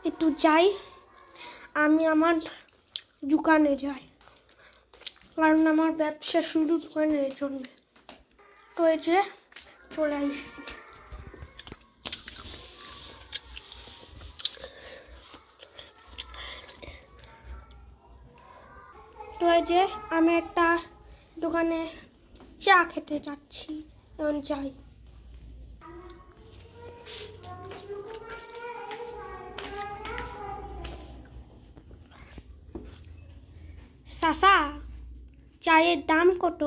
একটু যাই, আমি আমার দোকানে যাই, কারণ আমার ব্যবসা শুরু করে এর জন্য। তো এই যে চলে আসছি। তো এই যে আমি একটা দোকানে চা খেতে যাচ্ছি, এখন যাই। চাচা, চায়ের দাম কত?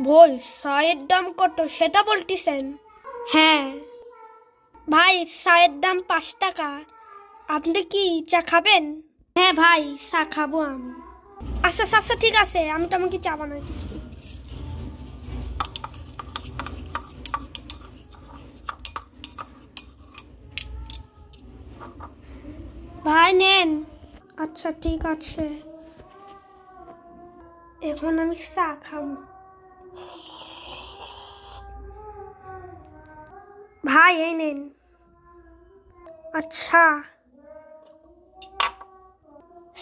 ভাই, চায়ের দাম কত সেটা বলতেছেন? হ্যাঁ ভাই, চায়ের দাম 5 টাকা। আপনি কি চা খাবেন? হ্যাঁ ভাই, চা খাবো আমি। আচ্ছা আচ্ছা, ঠিক আছে, আমি তোমাকে চা বানাই দিচ্ছি। ভাই নেন। আচ্ছা ঠিক আছে, এখন আমি চা খাবো। ভাই এই নেন। আচ্ছা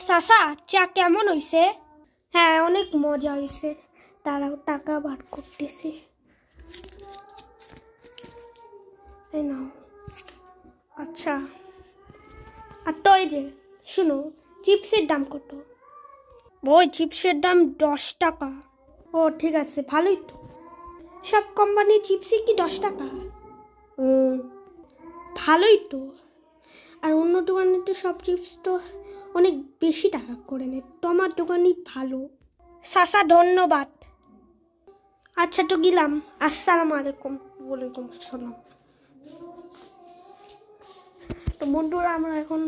চাচা, চা কেমন হয়েছে? হ্যাঁ, অনেক মজা হয়েছে। তারাও টাকা বার করতেছে। এই নাও। আচ্ছা, আর তো এই যে শুনো, চিপসের দাম কত? ওই চিপসের দাম 10 টাকা। ও ঠিক আছে, ভালোই তো। সব কোম্পানির চিপসই কি 10 টাকা? ভালোই তো। আর অন্য দোকানে তো সব চিপস তো অনেক বেশি টাকা করে নেয়, তোমার দোকানই ভালো। চাচা ধন্যবাদ। আচ্ছা তো গেলাম। আসসালামু আলাইকুম। ওয়ালাইকুম আসসালাম। তো বন্ধুরা, আমরা এখন